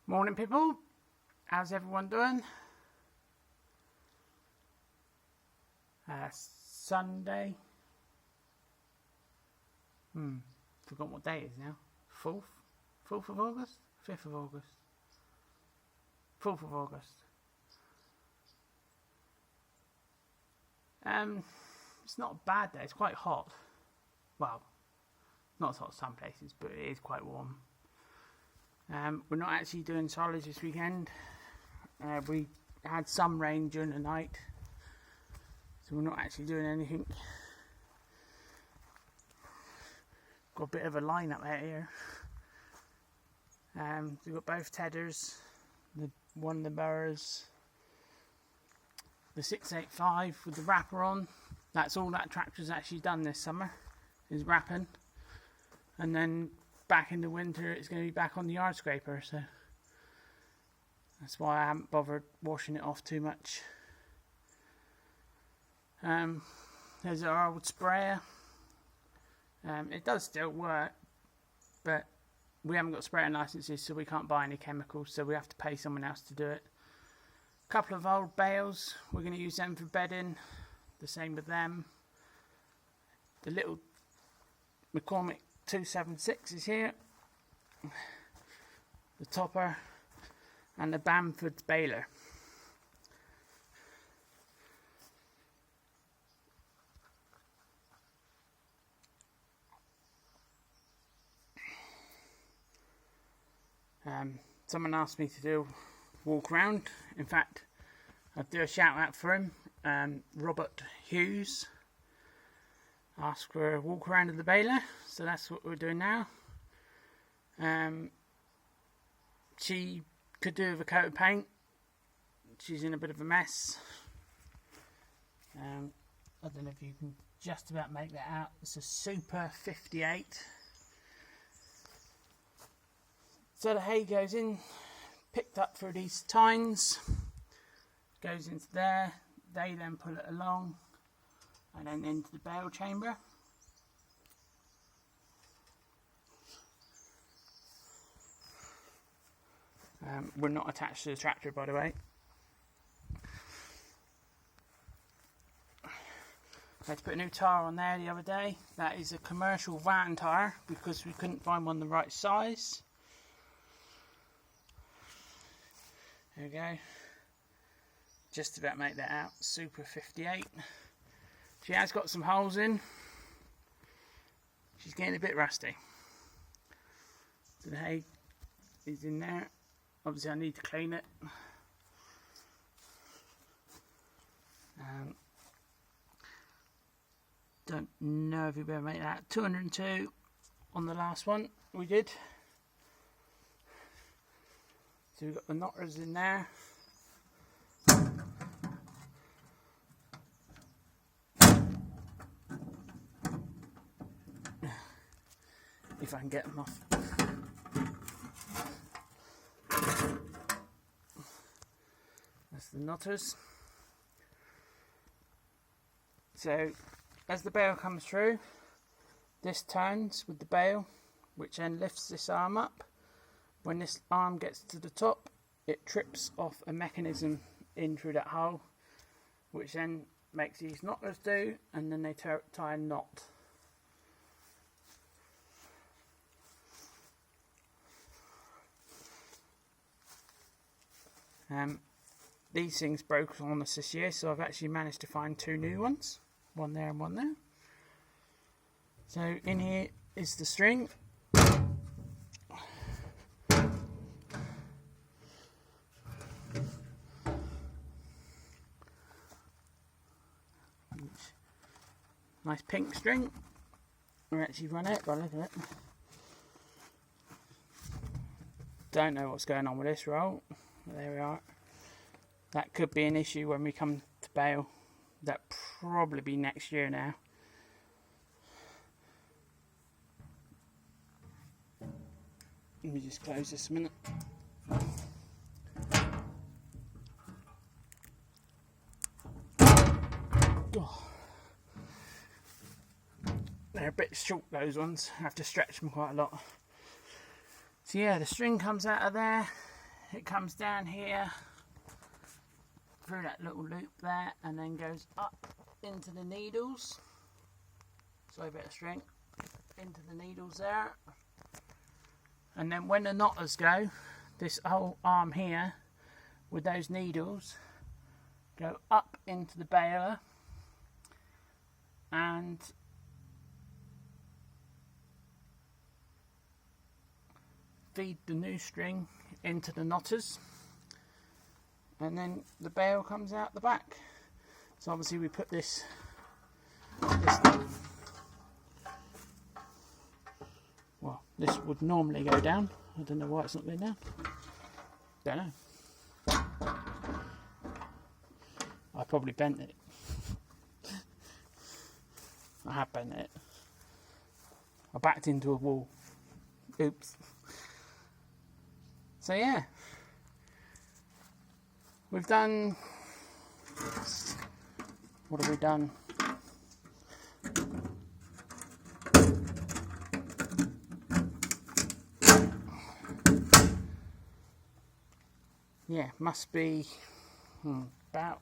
Morning people, how's everyone doing? Sunday. Forgot what day it is now. 4th of August? 5th of August? 4th of August. It's not a bad day, it's quite hot. Well, not as hot as some places, but it is quite warm. We're not actually doing silage this weekend. We had some rain during the night, so we're not actually doing anything. Got a bit of a lineup out here. We've got both tedders, one of the balers, the 685 with the wrapper on. That's all that tractor's actually done this summer, is wrapping. And then back in the winter it's going to be back on the yard scraper, so that's why I haven't bothered washing it off too much. There's our old sprayer. It does still work, but we haven't got spraying licenses, so we can't buy any chemicals, so we have to pay someone else to do it. A couple of old bales, we're going to use them for bedding, the same with them. The little McCormick 276 is here, the topper, and the Bamford baler. Someone asked me to do a walk around. In fact, I'll do a shout out for him. Robert Hughes asked for a walk around of the baler, so that's what we're doing now. She could do with a coat of paint. She's in a bit of a mess. I don't know if you can just about make that out. It's a Super 58. So the hay goes in, picked up through these tines, goes into there. They then pull it along and then into the bale chamber. We're not attached to the tractor, by the way. I had to put a new tyre on there the other day. That is a commercial van tyre because we couldn't find one the right size. There we go. Just about make that out. Super 58. She has got some holes in. She's getting a bit rusty. So the hay is in there. Obviously I need to clean it. Don't know if you'll be able to make that. 202 on the last one we did. So we've got the knotters in there. If I can get them off. That's the knotters. So as the bale comes through, this turns with the bale, which then lifts this arm up. When this arm gets to the top, it trips off a mechanism in through that hole, which then makes these knotters do, and then they tie a knot. These things broke on us this year, so I've actually managed to find two new ones, one there and one there. So in here is the string. Nice pink string. We're actually run out by the look of it. Don't know what's going on with this roll. There we are. That could be an issue when we come to bale. That'll probably be next year now. Let me just close this a minute. Oh. They're a bit short, those ones. I have to stretch them quite a lot. So yeah, the string comes out of there. it comes down here through that little loop there and then goes up into the needles. Sorry, a bit of string into the needles there. And then when the knotters go, this whole arm here with those needles go up into the baler and feed the new string into the knotters, and then the bale comes out the back. So obviously we put this well, this would normally go down. I don't know why it's not going down. Don't know. I probably bent it. I have bent it. I backed into a wall. Oops. So yeah, we've done, what have we done? Yeah, must be about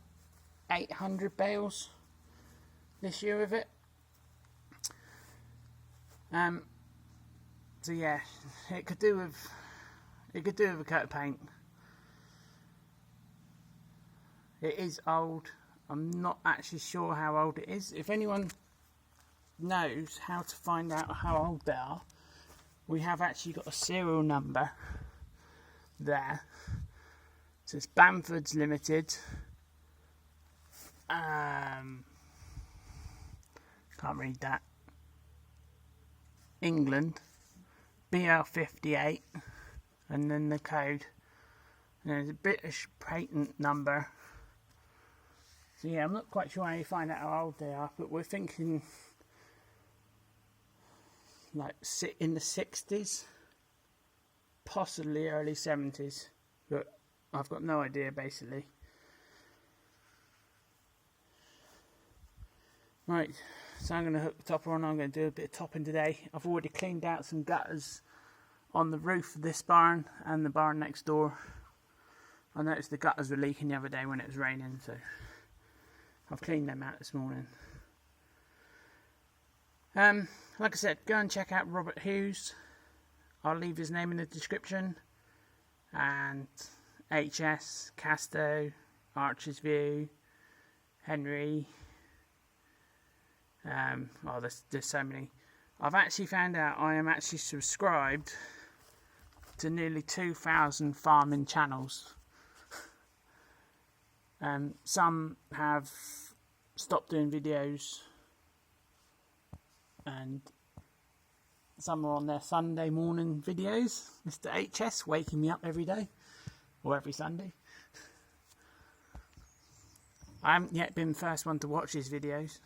800 bales this year of it. So yeah, it could do with a coat of paint. It is old. I'm not actually sure how old it is. If anyone knows how to find out how old they are, we have actually got a serial number there. So it's Bamford's Limited. Can't read that. England. BL58. And then the code. And there's a British patent number. So yeah, I'm not quite sure how you find out how old they are, but we're thinking like in the 60s, possibly early 70s, but I've got no idea basically. Right, so I'm going to hook the topper on. I'm going to do a bit of topping today. I've already cleaned out some gutters on the roof of this barn and the barn next door. I noticed the gutters were leaking the other day when it was raining, so I've cleaned them out this morning. Like I said, go and check out Robert Hughes. I'll leave his name in the description. And HS, Casto, Archer's View, Henry. Oh, there's so many. I've actually found out I am actually subscribed to nearly 2,000 farming channels. Some have stopped doing videos, and some are on their Sunday morning videos. Mr. HS waking me up every day, or every Sunday. I haven't yet been the first one to watch his videos.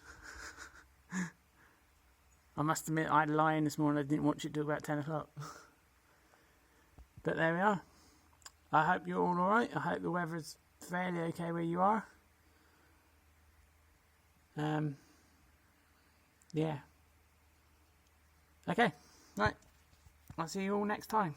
I must admit, I had a lie-in this morning. I didn't watch it till about 10 o'clock. But there we are. I hope you're all alright. I hope the weather's fairly okay where you are. Yeah. Okay. Right. I'll see you all next time.